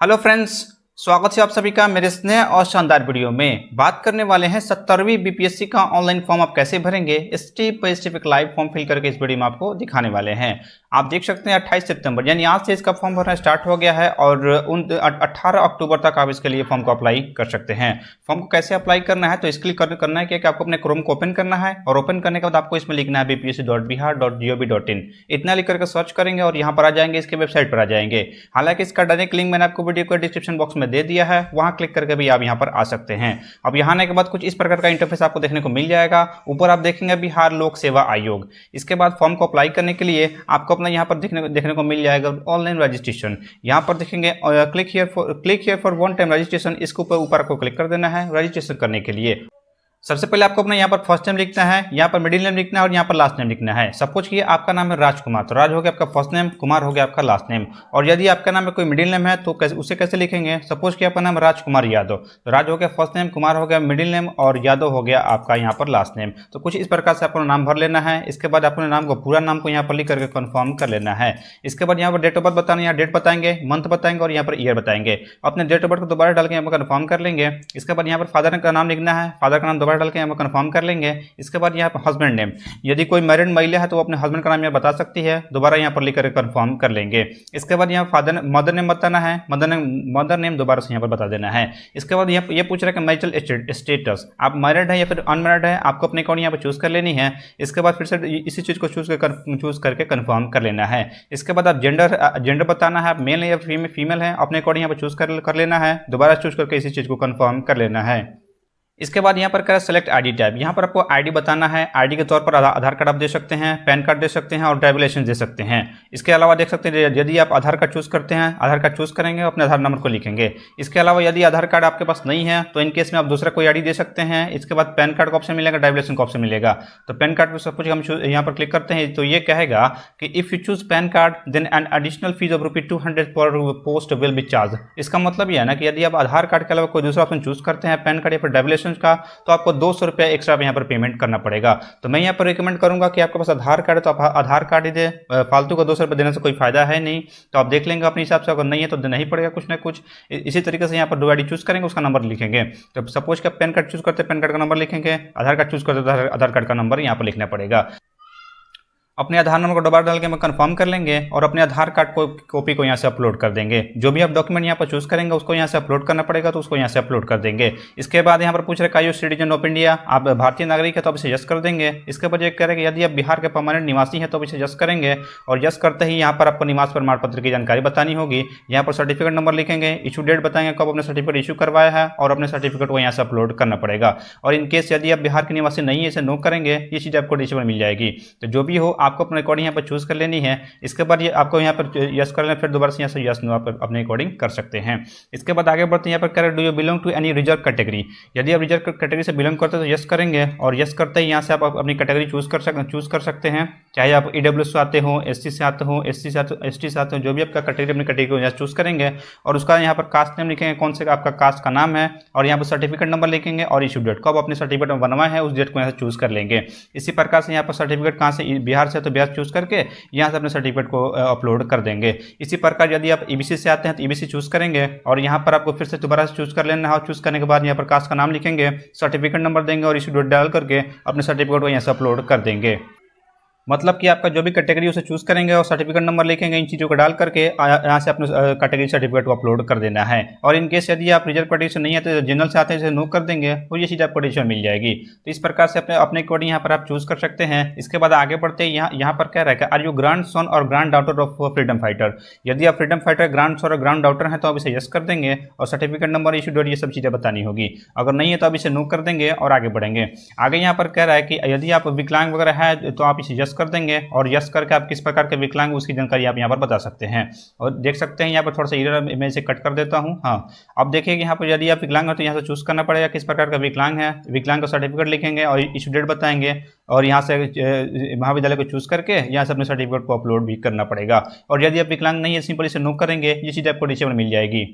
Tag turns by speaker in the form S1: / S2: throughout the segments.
S1: Hello friends, स्वागत है आप सभी का मेरे इस नए और शानदार वीडियो में। बात करने वाले हैं 70वीं बीपीएससी का ऑनलाइन फॉर्म आप कैसे भरेंगे। स्टेप बाय स्टेप एक लाइव फॉर्म फिल करके इस वीडियो में आपको दिखाने वाले हैं। आप देख सकते हैं 28 सितंबर यानी आज से इसका फॉर्म भरना स्टार्ट हो गया है और 18 अक्टूबर तक आप इसके लिए फॉर्म को अप्लाई कर सकते हैं। फॉर्म को कैसे अप्लाई करना है तो इसके लिए करना है कि आपको अपने क्रोम को ओपन करना है और ओपन करने के बाद आपको इसमें लिखना है bpsc.bihar.gov.in। इतना लिख करके सर्च करेंगे और यहाँ पर आ जाएंगे, इसके वेबसाइट पर आ जाएंगे। हालांकि इसका डायरेक्ट लिंक मैंने आपको वीडियो को डिस्क्रिप्शन बॉक्स में दे दिया है, वहां क्लिक करके भी आप यहाँ पर आ सकते हैं। अब यहाँ आने के बाद कुछ इस प्रकार का इंटरफेस आपको देखने को मिल जाएगा। ऊपर आप देखेंगे बिहार लोक सेवा आयोग। इसके बाद फॉर्म को अप्लाई करने के लिए आपको अपना यहाँ पर देखने को मिल जाएगा ऑनलाइन रजिस्ट्रेशन। यहाँ पर देखेंगे click here for one time registration. इसके ऊपर आपको क्लिक कर देना है रजिस्ट्रेशन करने के लिए। सबसे पहले आपको अपना यहाँ पर फर्स्ट नेम लिखना है, यहाँ पर मिडिल नेम लिखना है और यहाँ पर लास्ट नेम लिखना है। सपोज कि आपका नाम है राजकुमार, तो राज हो गया आपका फर्स्ट नेम, कुमार हो गया आपका लास्ट नेम। और यदि आपका नाम में कोई मिडिल नेम है तो उसे कैसे लिखेंगे। सपोज कि आपका नाम राजकुमार यादव, तो राज हो गया फर्स्ट नेम, कुमार हो गया मिडिल नेम और यादव हो गया आपका यहाँ पर लास्ट नेम। तो कुछ इस प्रकार से आपको नाम भर लेना है। इसके बाद अपने नाम को पूरा नाम को यहाँ पर लिख करके कन्फर्म कर लेना है। इसके बाद यहाँ पर डेट ऑफ बर्थ बताना, यहाँ डेट बताएंगे, मंथ बताएंगे और यहाँ पर ईयर बताएंगे। अपने डेट ऑफ बर्थ को दोबारा डाल के यहाँ पर कन्फर्म कर लेंगे। इसके बाद यहाँ पर फादर का नाम लिखना है, फादर का नाम दोबारा डाल के यहाँ पर कन्फर्म कर लेंगे। इसके बाद यहाँ पर हस्बैंड नेम, यदि कोई मैरिड महिला है तो वो अपने हस्बैंड का नाम यहाँ बता सकती है, दोबारा यहाँ पर लिखकर कंफर्म कर लेंगे। इसके बाद यहाँ मदर नेम बताना है, मदर नेम दोबारा से यहाँ पर बता देना है। इसके बाद ये पूछ रहा है कि मैरिटल स्टेटस, आप मैरिड है या फिर अनमैरिड है, आपको अपने अकॉर्डिंग यहाँ पर चूज कर लेनी है। इसके बाद फिर से इसी चीज को चूज करके कंफर्म कर लेना है। इसके बाद आप जेंडर बताना है, आप मेल है या फीमेल है, अपने अकॉर्डिंग यहाँ पर चूज कर लेना है, दोबारा चूज करके इसी चीज को कंफर्म कर लेना है। इसके बाद यहाँ पर करें सेलेक्ट आईडी टाइप। यहाँ पर आपको आईडी बताना है। आईडी के तौर पर आधार कार्ड आप दे सकते हैं, पैन कार्ड दे सकते हैं और ड्राइविंग लाइसेंस दे सकते हैं। इसके अलावा देख सकते हैं यदि आप आधार कार्ड चूज करते हैं, आधार कार्ड चूज करेंगे अपने आधार नंबर को लिखेंगे। इसके अलावा यदि आधार कार्ड आपके पास नहीं है तो इन केस में आप दूसरा कोई आईडी दे सकते हैं। इसके बाद पैन कार्ड का ऑप्शन मिलेगा, ड्राइविंग लाइसेंस का ऑप्शन मिलेगा। तो पैन कार्ड पर सपोज हम यहाँ पर क्लिक करते हैं तो ये कहेगा कि if you choose PAN card then an additional fee of ₹200 per post will be charge. इसका मतलब यह है ना कि यदि आप आधार कार्ड के अलावा कोई दूसरा ऑप्शन चूज करते हैं, पैन कार्ड या फिर ड्राइविंग लाइसेंस का, तो आपको 200 रुपया एक्स्ट्रा यहाँ पर पेमेंट करना पड़ेगा। तो मैं यहाँ पर रिकमेंड करूंगा कि आपके पास आधार कार्ड है तो आप आधार कार्ड ही दे, फालतू का 200 रुपये देने से कोई फायदा है नहीं। तो आप देख लेंगे अपने हिसाब से, अगर नहीं है तो देना ही पड़ेगा कुछ ना कुछ। इसी तरीके से यहाँ पर दो आईडी चूज करेंगे, उसका नंबर लिखेंगे। तो सपोज कि पैन कार्ड चूज करते हैं, पैन कार्ड का नंबर लिखेंगे, आधार कार्ड चूज करते हैं, आधार कार्ड का नंबर यहाँ पर लिखना पड़ेगा। अपने आधार नंबर को दोबारा डाल के हम कंफर्म कर लेंगे और अपने आधार कार्ड को कॉपी को यहाँ से अपलोड कर देंगे। जो भी आप डॉक्यूमेंट यहाँ पर चूज करेंगे उसको यहाँ से अपलोड करना पड़ेगा, तो उसको यहाँ से अपलोड कर देंगे। इसके बाद यहाँ पर पूछ रहे यू सिटीजन ऑफ इंडिया, आप भारतीय नागरिक है तो आप इसे यस कर देंगे। इसके बाद ये करेंगे यदि आप बिहार के परमानेंट निवासी हैं तो आप इसे यस करेंगे और यस करते ही यहाँ पर आपको निवास प्रमाण पत्र की जानकारी बतानी होगी। यहाँ पर सर्टिफिकेट नंबर लिखेंगे, इशू डेट बताएंगे कब अपने सर्टिफिकेट इशू करवाया है और अपने सर्टिफिकेट को यहाँ से अपलोड करना पड़ेगा। और इनकेस यदि आप बिहार के निवासी नहीं है, इसे नो करेंगे, ये चीज़ आपको डिसेबल मिल जाएगी। तो जो भी हो आपको अपने अकॉर्डिंग यहाँ पर चूज कर लेनी है। इसके बाद ये आपको यहाँ पर यस कर लेना, फिर दोबारा से यहाँ से यस नो आप अपने अकॉर्डिंग कर सकते हैं। इसके बाद आगे बढ़ते हैं। यहाँ पर करें do you belong to any reserve category, यदि आप रिजर्व कैटेगरी से बिलोंग करते हैं तो यस करेंगे और यस करते ही यहाँ से आप अपनी कैटेगरी चूज कर सकते हैं। चाहे आप ईडब्ल्यूएस से आते हो, एससी से आते हो, एसटी से आते हो, जो भी आपका कैटेगरी अपनी कैटेगरी को यहाँ चूज करेंगे और उसका यहाँ पर कास्ट नेम लिखेंगे, कौन से आपका कास्ट का नाम है और यहाँ पर सर्टिफिकेट नंबर लिखेंगे और इशू डेट कब अपने सर्टिफिकेट बनवाए हैं उस डेट को यहाँ से चूज कर लेंगे। इसी प्रकार से यहाँ पर सर्टिफिकेट कहाँ से, बिहार से तो बिहार चूज करके यहाँ से अपने सर्टिफिकेट को अपलोड कर देंगे। इसी प्रकार यदि आप ईबीसी से आते हैं तो ईबीसी चूज करेंगे और यहाँ पर आपको फिर से दोबारा से चूज कर लेना है। चूज करने के बाद यहाँ पर कास्ट का नाम लिखेंगे, सर्टिफिकेट नंबर देंगे और इशू डेट डाल करके अपने सर्टिफिकेट को यहाँ से अपलोड कर देंगे। मतलब कि आपका जो भी कैटेगरी उसे चूज करेंगे और सर्टिफिकेट नंबर लिखेंगे, इन चीज़ों को डाल करके यहाँ से अपने कैटेगरी सर्टिफिकेट को अपलोड कर देना है। और इन केस यदि आप रिजर्व कैटेगरी से नहीं आते तो जनरल से आते हैं, इसे नो कर देंगे और ये चीज़ आपको डिसीजन मिल जाएगी। तो इस प्रकार से अपने अकॉर्डिंग यहाँ पर आप चूज कर सकते हैं। इसके बाद आगे बढ़ते हैं। यहाँ पर क्या रहेगा, आर यू ग्रैंड सन और grand daughter of freedom fighter. यदि आप फ्रीडम फाइटर ग्रैंड सन और ग्रैंड डॉटर हैं तो आप इसे यस कर देंगे और सर्टिफिकेट नंबर, इशू डेट, ये सब चीज़ें बतानी होगी। अगर नहीं है तो आप इसे नो कर देंगे और आगे बढ़ेंगे। आगे यहाँ पर कह रहा है कि यदि आप विकलांग वगैरह है तो आप इसे यस कर देंगे और यस करके आप किस प्रकार के विकलांग उसकी जानकारी आप यहाँ पर बता सकते हैं। और देख सकते हैं यहाँ पर थोड़ा सा एरर मैं इसे कट कर देता हूँ। हाँ, अब देखिए कि यहाँ पर यदि आप विकलांग हो तो यहाँ से चूज करना पड़ेगा किस प्रकार का विकलांग है। विकलांग का सर्टिफिकेट लिखेंगे और इशू डेट बताएंगे और यहाँ से महाविद्यालय को चूज करके यहाँ से अपने सर्टिफिकेट को अपलोड भी करना पड़ेगा। और यदि आप विकलांग नहीं है, सिंपल इसे नो करेंगे, ये चीज़ आपको डिसेबल मिल जाएगी।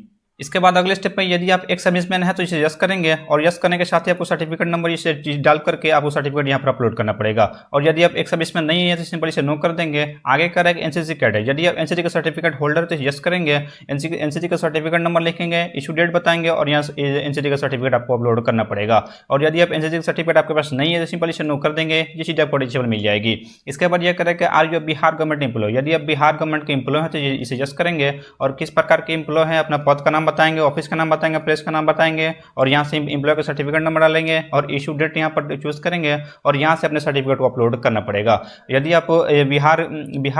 S1: इसके बाद अगले स्टेप में यदि आप एक सर्विसमैन है तो इसे यस करेंगे और यस करने के साथ ही आपको सर्टिफिकेट नंबर इसे डाल करके आपको सर्टिफिकेट यहाँ पर अपलोड करना पड़ेगा। और यदि आप एक सर्विसमैन नहीं है तो सिंपल इसे नो कर देंगे। आगे कर है एनसीसी कैड है, यदि आप एनसीसी का सर्टिफिकेट होल्डर है तो यस करेंगे, एनसीसी का सर्टिफिकेट नंबर लिखेंगे, इशू डेट बताएंगे और यहाँ एनसीसी का सर्टिफिकेट आपको अपलोड करना पड़ेगा। और यदि आप एनसीसी का सर्टिफिकेट आपके पास नहीं है तो सिंपल इसे नो कर देंगे, ये चीज़ आपको डिसेबल मिल जाएगी। इसके बाद यह करें कि are you Bihar government employ, यदि आप बिहार गवर्नमेंट के एम्प्लॉय हैं तो इसे यस करेंगे और किस प्रकार के एम्प्लॉय हैं अपना पद का नाम बताएंगे, ऑफिस का नाम बताएंगे, प्लेस का नाम बताएंगे और यहाँ से एम्प्लॉय का सर्टिफिकेट नंबर डालेंगे और इशू डेट यहाँ पर चूज करेंगे और यहाँ से अपने सर्टिफिकेट को अपलोड करना पड़ेगा। यदि आप बिहार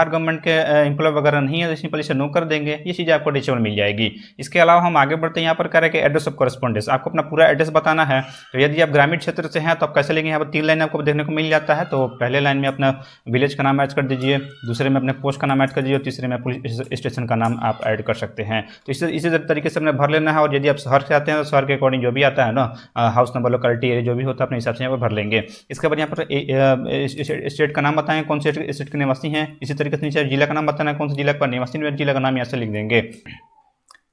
S1: गवर्नमेंट के एम्प्लॉय वगैरह नहीं है तो सिंपल इसे नो कर देंगे, ये चीज़ आपको डिसेबल मिल जाएगी। इसके अलावा हम आगे बढ़ते हैं, यहाँ पर करें कि एड्रेस ऑफ कॉरेस्पॉन्डेंस, आपको अपना पूरा एड्रेस बताना है। तो यदि आप ग्रामीण क्षेत्र से हैं तो आप कैसे लेंगे, यहाँ पर 3 लाइन आपको देखने को मिल जाता है। तो पहले लाइन में अपना विलेज का नाम ऐड कर दीजिए, दूसरे में अपने पोस्ट का नाम ऐड कर दीजिए और तीसरे में पुलिस स्टेशन का नाम आप ऐड कर सकते हैं। तो इसी तरीके से अपने भर लेना है। और यदि आप शहर से आते हैं तो शहर के अकॉर्डिंग जो भी आता है ना, हाउस नंबर, लोकेलिटी एरिया जो भी होता है अपने हिसाब से यहाँ पर भर लेंगे। इसके बाद यहाँ पर स्टेट का नाम बताएं, कौन से स्टेट के निवासी हैं। इसी तरीके से नीचे जिला का नाम बताना है, कौन से जिला पर निवासी, जिला का नाम यहाँ से लिख देंगे।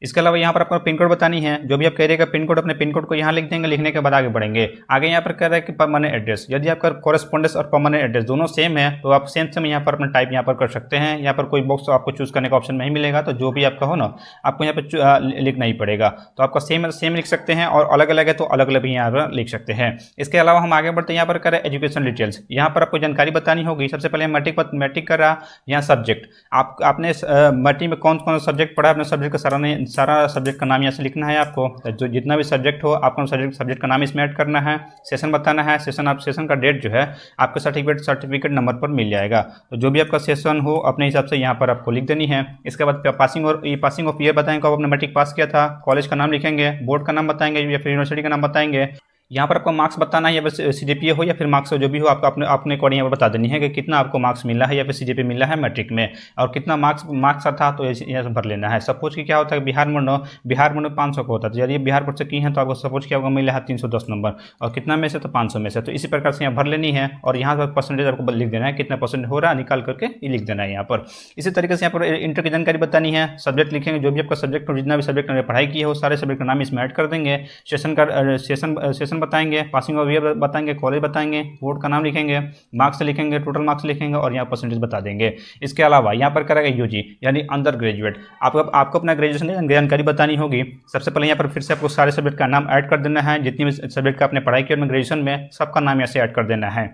S1: इसके अलावा यहाँ पर आपको पिन कोड बतानी है, जो भी आप कह रहे हैं पिन कोड, अपने पिन कोड को यहाँ लिख देंगे। लिखने के बाद आगे बढ़ेंगे। आगे यहाँ पर कह रहा है कि परमानेंट एड्रेस, यदि आपका कॉरेस्पॉन्डेंस और परमानेंट एड्रेस दोनों सेम है तो आप सेम यहाँ पर अपना टाइप यहाँ पर कर सकते हैं। यहाँ पर कोई बॉक्स आपको चूज करने का ऑप्शन नहीं मिलेगा, तो जो भी आपका हो ना आपको यहाँ पर लिखना ही पड़ेगा। तो आपका सेम लिख सकते हैं और अलग अलग है तो अलग अलग भी यहाँ पर लिख सकते हैं। इसके अलावा हम आगे बढ़ते हैं, यहाँ पर करें एजुकेशन डिटेल्स, यहाँ पर आपको जानकारी बतानी होगी। सबसे पहले मैट्रिक कर रहा, यहाँ सब्जेक्ट आपने मैट्रिक में कौन कौन सा सब्जेक्ट पढ़ा, अपने सब्जेक्ट का सारा सब्जेक्ट का नाम यहाँ से लिखना है आपको। जो जितना भी सब्जेक्ट हो आपको सब्जेक्ट का नाम इसमें ऐड करना है। सेशन बताना है, सेशन का डेट जो है आपके सर्टिफिकेट नंबर पर मिल जाएगा। तो जो भी आपका सेशन हो अपने हिसाब से यहाँ पर आपको लिख देनी है। इसके बाद पासिंग ऑफ ईयर बताएंगे, आपने मैट्रिक पास किया था, कॉलेज का नाम लिखेंगे, बोर्ड का नाम बताएंगे या फिर यूनिवर्सिटी का नाम बताएंगे। यहाँ पर आपको मार्क्स बताना है, या फिर सीजीपीए हो या फिर मार्क्स जो भी हो आपको अपने अकॉर्डिंग यहाँ पर बता देनी है कि कितना आपको मार्क्स मिला है या फिर सीजीपीए मिला है मैट्रिक में और कितना मार्क्स था, तो यहाँ से भर लेना है। सपोज कि क्या होता है बिहार में 500 का होता है, तो यदि बिहार बोर्ड से की है तो आपको सपोज क्या होगा मिला है 310 नंबर और कितना में से, तो 500 में से। तो इसी प्रकार से यहाँ भर लेनी है और यहाँ पर परसेंटेज आपको लिख देना है, कितना परसेंट हो रहा है निकाल करके ये लिख देना है यहाँ पर। इसी तरीके से यहाँ पर इंटर की जानकारी बतानी है, सब्जेक्ट लिखेंगे, जो भी आपका सब्जेक्ट हो, जितना भी सब्जेक्ट में पढ़ाई की हो सारे सब्जेक्ट का नाम इसमें ऐड कर देंगे। सेशन बताएंगे, पासिंग ऑफ ईयर बताएंगे, कॉलेज बताएंगे, बोर्ड का नाम लिखेंगे, मार्क्स लिखेंगे, टोटल मार्क्स लिखेंगे और यहाँ परसेंटेज बता देंगे। इसके अलावा यहाँ पर करेगा यूजी यानी अंडर ग्रेजुएट, आपको अपना ग्रेजुएशन की जानकारी बतानी होगी। सबसे पहले यहाँ पर फिर से आपको सारे सब्जेक्ट का नाम ऐड कर देना है, जितनी भी सब्जेक्ट का आपने पढ़ाई किया ग्रेजुएशन में सबका नाम यहाँ से ऐड कर देना है।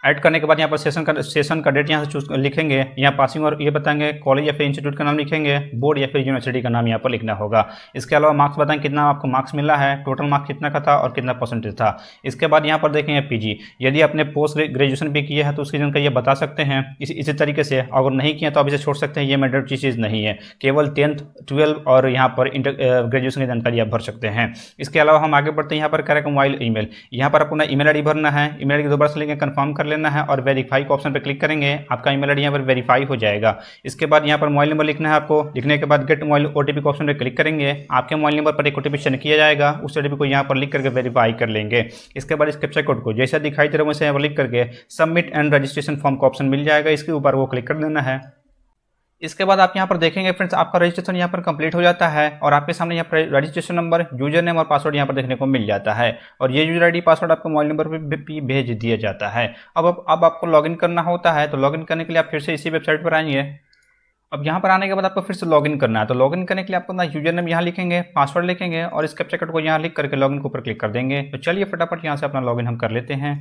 S1: ऐड करने के बाद यहाँ पर सेशन का डेट यहाँ से चूज लिखेंगे, यहाँ पासिंग और ये बताएंगे, कॉलेज या फिर इंस्टीट्यूट का नाम लिखेंगे, बोर्ड या फिर यूनिवर्सिटी का नाम यहाँ पर लिखना होगा। इसके अलावा मार्क्स बताएंगे, कितना आपको मार्क्स मिला है, टोटल मार्क्स कितना का था और कितना परसेंटेज था। इसके बाद यहाँ पर देखेंगे पीजी, यदि आपने पोस्ट ग्रेजुएशन भी किया है तो उसकी जानकारी बता सकते हैं। इसी तरीके से अगर नहीं किया तो आप इसे छोड़ सकते हैं, ये मैंडेटरी चीज़ नहीं है, केवल 10th 12 और यहाँ पर ग्रेजुएशन की जानकारी आप भर सकते हैं। इसके अलावा हम आगे बढ़ते हैं, यहाँ पर करेंगे मोबाइल ईमेल, यहाँ पर आपको ईमेल आईडी भरना है, ईमेल आईडी दोबारा से लेकर कंफर्म कर लेना है और वेरीफाई के ऑप्शन पर क्लिक करेंगे, आपका ईमेल आईडी यहाँ पर वेरीफाई हो जाएगा। इसके बाद यहाँ पर मोबाइल नंबर लिखना है आपको, लिखने के बाद गेट मोबाइल ओटीपी के ऑप्शन पर क्लिक करेंगे, आपके मोबाइल नंबर पर एक ओटीपी सेंड किया जाएगा, उस ओटीपी को यहाँ पर लिख करके वेरीफाई कर लेंगे। इसके बाद इस कैप्चा कोड को जैसा दिखाई दे रहा है वैसे यहाँ पर लिख करके सबमिट एंड रजिस्ट्रेशन फॉर्म का ऑप्शन मिल जाएगा, इसके ऊपर वो क्लिक कर देना है। इसके बाद आप यहाँ पर देखेंगे फ्रेंड्स, आपका रजिस्ट्रेशन यहाँ पर कंप्लीट हो जाता है और आपके सामने यहाँ पर रजिस्ट्रेशन नंबर, यूजर नेम और पासवर्ड यहाँ पर देखने को मिल जाता है और ये यूजर आईडी पासवर्ड आपको मोबाइल नंबर पर भी भेज दिया जाता है। अब आपको लॉगिन करना होता है, तो लॉगिन करने के लिए आप फिर से इसी वेबसाइट पर आएंगे। अब यहाँ पर आने के बाद आपको फिर से लॉगिन करना है, तो लॉगिन करने के लिए आपको ना यूजर नेम यहाँ लिखेंगे, पासवर्ड लिखेंगे और इस कैप्चा कोड को यहाँ लिख करके लॉगिन के ऊपर क्लिक कर देंगे। तो चलिए फटाफट यहाँ से अपना लॉगिन हम कर लेते हैं।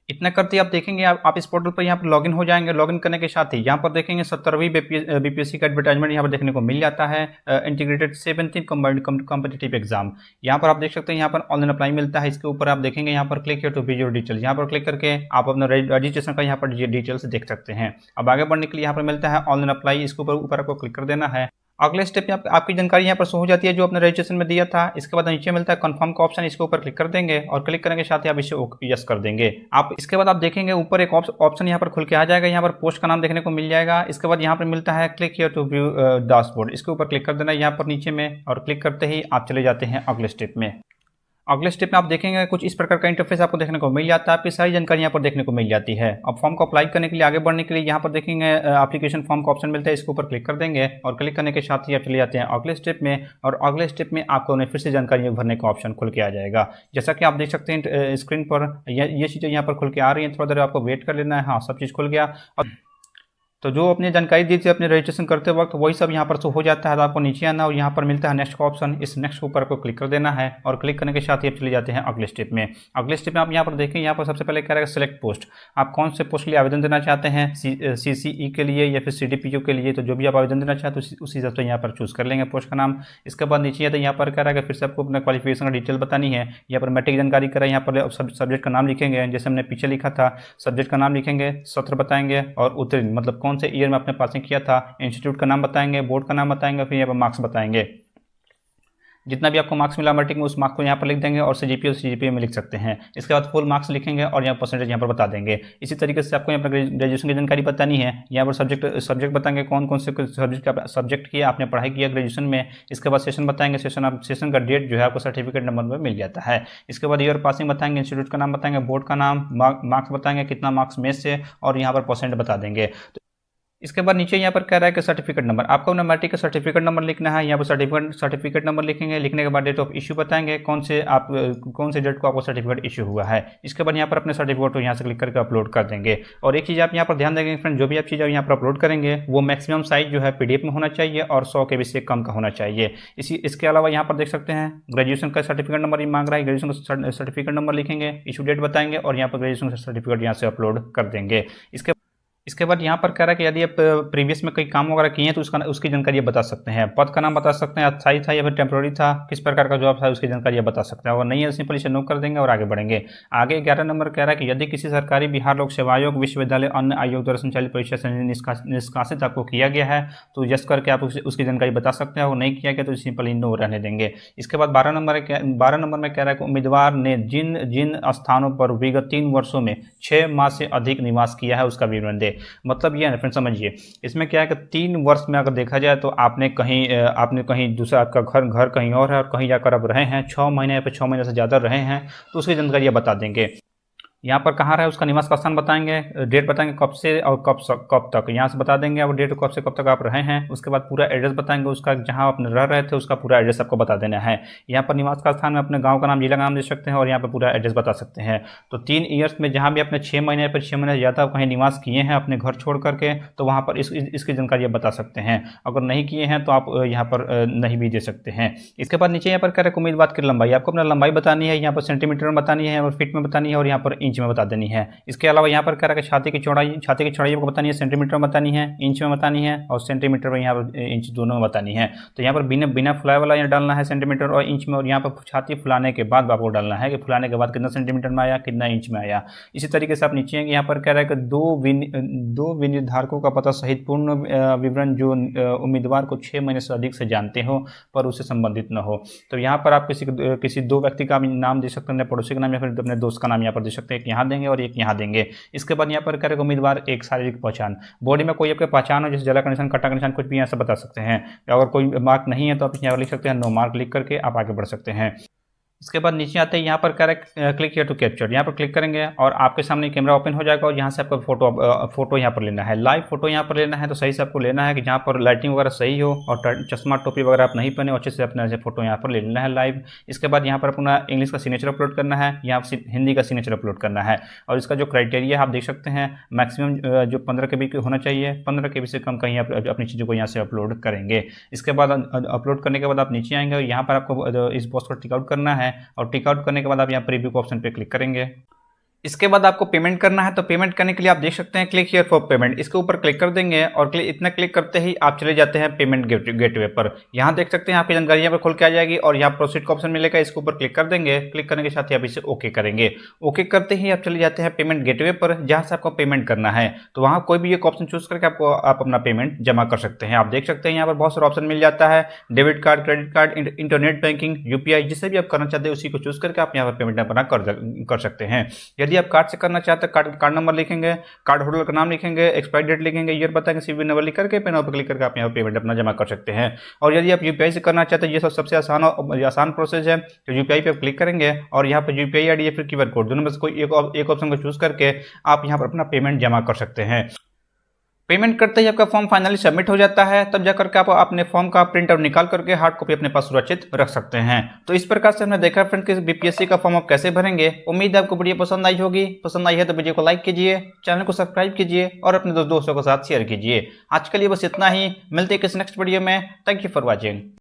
S1: इतना करते ही आप देखेंगे आप इस पोर्टल पर यहाँ पर लॉगिन हो जाएंगे। लॉगिन करने के साथ ही यहाँ पर देखेंगे 17वीं बीपीएससी का एडवर्टाइजमेंट यहाँ पर देखने को मिल जाता है, integrated 17th combined competitive exam. यहाँ पर आप देख सकते हैं, यहाँ पर ऑनलाइन अप्लाई मिलता है, इसके ऊपर आप देखेंगे यहाँ पर click to view your details, यहाँ पर क्लिक करके आप अपना रजिस्ट्रेशन का यहाँ पर डिटेल्स देख सकते हैं। अब आगे बढ़ने के लिए यहाँ पर मिलता है ऑनलाइन अप्लाई, इसके ऊपर आपको क्लिक कर देना है। अगले स्टेप में आपकी जानकारी यहाँ पर शो हो जाती है जो आपने रजिस्ट्रेशन में दिया था। इसके बाद नीचे मिलता है कंफर्म का ऑप्शन, इसके ऊपर क्लिक कर देंगे और क्लिक करने के साथ ही आप इसे यस कर देंगे। आप इसके बाद आप देखेंगे ऊपर एक ऑप्शन यहाँ पर खुल के आ जाएगा, यहाँ पर पोस्ट का नाम देखने को मिल जाएगा। इसके बाद यहाँ पर मिलता है click here to view dashboard, इसके ऊपर क्लिक कर देना है यहाँ पर नीचे में और क्लिक करते ही आप चले जाते हैं अगले स्टेप में। अगले स्टेप में आप देखेंगे कुछ इस प्रकार का इंटरफेस आपको देखने को मिल जाता है। आपकी सारी जानकारी यहाँ पर देखने को मिल जाती है। अब फॉर्म को अप्लाई करने के लिए, आगे बढ़ने के लिए यहाँ पर देखेंगे एप्लीकेशन फॉर्म का ऑप्शन मिलता है, इसके ऊपर क्लिक कर देंगे और क्लिक करने के साथ ही आप चले जाते हैं अगले स्टेप में। और अगले स्टेप में आपको फिर से जानकारी भरने का ऑप्शन खुल के आ जाएगा। जैसा कि आप देख सकते हैं स्क्रीन पर ये चीज़ें यहाँ पर खुल के आ रही हैं। थोड़ा देर आपको वेट कर लेना है। हाँ, सब चीज़ खुल गया। तो जो अपनी जानकारी दी थी अपने रजिस्ट्रेशन करते वक्त, वही सब यहाँ पर शो हो जाता है। तो आपको नीचे आना और यहाँ पर मिलता है नेक्स्ट का ऑप्शन। इस नेक्स्ट के ऊपर आपको क्लिक कर देना है और क्लिक करने के साथ ही आप चले जाते हैं अगले स्टेप में। अगले स्टेप में आप यहाँ पर देखें, यहाँ पर सबसे पहले कह रहा है सेलेक्ट पोस्ट। आप कौन से पोस्ट के लिए आवेदन देना चाहते हैं, CCE के लिए या फिर CDPO के लिए। तो जो भी आप आवेदन देना चाहते हैं उसी हिसाब से यहाँ पर चूज़ कर लेंगे पोस्ट का नाम। इसके बाद नीचे आता है, यहाँ पर कह रहा है फिर से आपको अपना क्वालिफिकेशन का डिटेल बतानी है। यहाँ पर मैट्रिक जानकारी करा है, यहाँ पर सब्जेक्ट का नाम लिखेंगे जैसे हमने पीछे लिखा था। सब्जेक्ट का नाम लिखेंगे, सत्र बताएंगे और उत्तीर्ण मतलब कौन से ईयर में आपने किया था। इंस्टीट्यूट का नाम बताएंगे, बोर्ड का नाम बताएंगे, फिर यहाँ पर मार्क्स बताएंगे। जितना भी आपको मार्क्स मिला मैट्रिक में उस मार्क्स को यहाँ पर लिख देंगे और CGPA में लिख सकते हैं। इसके बाद फुल मार्क्स लिखेंगे और यहाँ परसेंटेज यहाँ पर बता देंगे। इसी तरीके से आपको यहाँ पर ग्रेजुएशन की जानकारी बतानी है। यहाँ पर सब्जेक्ट बताएंगे कौन कौन से सब्जेक्ट किया आपने, पढ़ाई किया ग्रेजुएशन में। इसके बाद सेशन बताएंगे, सेशन का डेट जो है आपको सर्टिफिकेट नंबर में मिल जाता है। इसके बाद ईयर पासिंग बताएंगे, इंस्टीट्यूट का नाम बताएंगे, बोर्ड का नाम, मार्क्स बताएंगे कितना मार्क्स में से, और यहाँ पर परसेंट बता देंगे। इसके बाद नीचे यहाँ पर कह रहा है कि सर्टिफिकेट नंबर, आपको अपना मैट्रिक का सर्टिफिकेट नंबर लिखना है। यहाँ पर सर्टिफिकेट नंबर लिखेंगे। लिखने के बाद डेट ऑफ इशू बताएंगे, कौन से डेट को आपको सर्टिफिकेट इशू हुआ है। इसके बाद यहाँ पर अपने सर्टिफिकेट को यहाँ से क्लिक करके अपलोड कर देंगे। और एक चीज़ आप यहाँ पर ध्यान देंगे फ्रेंड, जो भी आप चीज़ यहाँ पर अपलोड करेंगे वो मैक्सिमम साइज जो है PDF में होना चाहिए और 100 KB से कम का होना चाहिए। इसके अलावा यहाँ पर देख सकते हैं ग्रेजुएशन का सर्टिफिकेट नंबर मांग रहा है। ग्रेजुएशन का सर्टिफिकेट नंबर लिखेंगे, इशू डेट बताएंगे और यहाँ पर ग्रेजुएशन सर्टिफिकेट यहाँ से अपलोड कर देंगे। इसके बाद यहाँ पर कह रहा है कि यदि आप प्रीवियस में कोई काम वगैरह किए हैं तो उसकी जानकारी बता सकते हैं। पद का नाम बता सकते हैं, अस्थायी था या फिर टेम्प्रोरी था, किस प्रकार का जॉब था, उसकी जानकारी बता सकते हैं। और नहीं है सिंपल इसे नो कर देंगे और आगे बढ़ेंगे। आगे 11 नंबर कह रहा है कि यदि किसी सरकारी बिहार लोक सेवा आयोग, विश्वविद्यालय, अन्य आयोग द्वारा संचालित परीक्षा से निष्कासित आपको किया गया है तो यस करके आप उसकी जानकारी बता सकते हैं। और नहीं किया गया तो सिंपली नो रहने देंगे। इसके बाद 12 नंबर में कह रहा है कि उम्मीदवार ने जिन स्थानों पर विगत 3 वर्षों में 6 माह से अधिक निवास किया है उसका विवरण दे। मतलब ये फ्रेंड समझिए, इसमें क्या है कि 3 वर्ष में अगर देखा जाए तो आपने कहीं दूसरा, आपका घर कहीं और है और कहीं जाकर आप रहे हैं 6 महीने या फिर 6 महीने से ज़्यादा रहे हैं तो उसकी जानकारी बता देंगे। यहाँ पर कहाँ रहे उसका निवास का स्थान बताएंगे, डेट बताएंगे कब से और कब तक, यहाँ से बता देंगे और डेट कब से कब तक आप रहे हैं। उसके बाद पूरा एड्रेस बताएंगे उसका, जहाँ आप रह रहे थे उसका पूरा एड्रेस आपको बता देना है। यहाँ पर निवास का स्थान में अपने गांव का नाम, जिला का नाम दे सकते हैं और यहाँ पर पूरा एड्रेस बता सकते हैं। तो 3 ईयर्स में जहाँ भी आपने 6 महीने या फिर 6 महीने से ज़्यादा कहीं निवास किए हैं अपने घर छोड़ करके तो वहाँ पर इसकी जानकारी आप बता सकते हैं। अगर नहीं किए हैं तो आप यहाँ पर नहीं भी दे सकते हैं। इसके बाद नीचे यहाँ पर कह रहे हैं उम्मीदवार की लंबाई, आपको अपना लंबाई बतानी है, यहाँ पर सेंटीमीटर में बतानी है, यहाँ पर फीट में बतानी है और यहाँ पर इंच में बता देनी है। इसके अलावा यहाँ पर कह रहा है कि छाती की चौड़ाई आपको बतानी है, सेंटीमीटर में बतानी है, इंच में बतानी है और सेंटीमीटर में यहाँ पर इंच दोनों में बतानी है। तो यहाँ पर बिना फुलाए वाला यहाँ डालना है सेंटीमीटर और इंच में, और यहाँ पर छाती फुलाने के बाद आपको डालना है कि फुलाने के बाद कितना सेंटीमीटर में आया, कितना इंच में आया। इसी तरीके से आप नीचे यहाँ पर कह रहा है कि दो विनिर्धारकों का पता सहित पूर्ण विवरण जो उम्मीदवार को 6 महीने से अधिक से जानते हो पर उससे संबंधित न हो। तो यहाँ पर आप किसी 2 व्यक्ति का नाम दे सकते हैं, पड़ोसी का नाम या फिर अपने दोस्त का नाम यहाँ पर दे सकते हैं। एक यहाँ देंगे और एक यहाँ देंगे। इसके बाद यहाँ पर करेगा उम्मीदवार एक शारीरिक पहचान, बॉडी में कोई आपके पहचान हो जैसे जला का निशान, कटा का निशान, कुछ भी यहाँ से बता सकते हैं। अगर कोई मार्क नहीं है तो आप यहाँ लिख सकते हैं नो मार्क, लिख करके आप आगे बढ़ सकते हैं। इसके बाद नीचे आते हैं यहाँ पर correct click here to capture, यहाँ पर क्लिक करेंगे और आपके सामने कैमरा ओपन हो जाएगा और यहाँ से आपको फोटो यहाँ पर लेना है, लाइव फोटो यहाँ पर लेना है। तो सही से आपको लेना है कि जहाँ पर लाइटिंग वगैरह सही हो और चश्मा टोपी वगैरह आप नहीं पहने, अच्छे से अपने फोटो यहाँ पर ले लेना है लाइव। इसके बाद यहाँ पर अपना इंग्लिश का सिग्नेचर अपलोड करना है, यहाँ पर हिंदी का सिग्नेचर अपलोड करना है। और इसका जो क्राइटेरिया आप देख सकते हैं मैक्सिमम जो 15 KB होना चाहिए, 15 KB से कम कहीं आप अपनी चीज़ों को यहाँ से अपलोड करेंगे। इसके बाद अपलोड करने के बाद आप नीचे आएंगे और यहाँ पर आपको इस बॉक्स को टिक आउट करना है और टिक आउट करने के बाद आप यहाँ प्रीव्यू के ऑप्शन पे क्लिक करेंगे। इसके बाद आपको पेमेंट करना है, तो पेमेंट करने के लिए आप देख सकते हैं क्लिक हियर फॉर पेमेंट, इसके ऊपर क्लिक कर देंगे और इतना क्लिक करते ही आप चले जाते हैं पेमेंट गेटवे पर। यहाँ देख सकते हैं आपकी जानकारी यहाँ पर खोल के आ जाएगी और यहाँ प्रोसीड का ऑप्शन मिलेगा, इसके ऊपर क्लिक कर देंगे। क्लिक करने के साथ ही आप इसे ओके करेंगे। ओके करते ही आप चले जाते हैं पेमेंट गेटवे पर जहाँ से आपको पेमेंट करना है। तो वहाँ कोई भी एक ऑप्शन चूज करके आप अपना पेमेंट जमा कर सकते हैं। आप देख सकते हैं यहाँ पर बहुत सारा ऑप्शन मिल जाता है, debit card, credit card, internet banking, UPI, जिसे भी आप करना चाहते हैं उसी को चूज करके आप यहाँ पर पेमेंट अपना कर सकते हैं। यदि आप कार्ड से करना चाहते हैं, कार्ड नंबर लिखेंगे, कार्ड होल्डर का नाम लिखेंगे, एक्सपायरी डेट लिखेंगे, ईयर बताएंगे, सीवी नंबर लिख करके पेन पर क्लिक करके आप यहाँ पेमेंट अपना जमा कर सकते हैं। और यदि आप यूपीआई से करना चाहते हैं, ये सबसे आसान प्रोसेस है। तो यूपीआई पे आप क्लिक करेंगे और यहाँ पर यूपीआई आईडी या फिर क्यूआर कोड दोनों में से कोई एक ऑप्शन को चूज करके आप यहाँ पर अपना पेमेंट जमा कर सकते हैं। पेमेंट करते ही आपका फॉर्म फाइनली सबमिट हो जाता है, तब जाकर के आप अपने फॉर्म का प्रिंट आउट निकाल करके हार्ड कॉपी अपने पास सुरक्षित रख सकते हैं। तो इस प्रकार से हमने देखा फ्रेंड कि बीपीएससी का फॉर्म आप कैसे भरेंगे। उम्मीद है आपको वीडियो पसंद आई होगी। पसंद आई है तो वीडियो को लाइक कीजिए, चैनल को सब्सक्राइब कीजिए और अपने दोस्तों के साथ शेयर कीजिए। आज के लिए बस इतना ही, मिलते हैं किसी नेक्स्ट वीडियो में। Thank you for watching.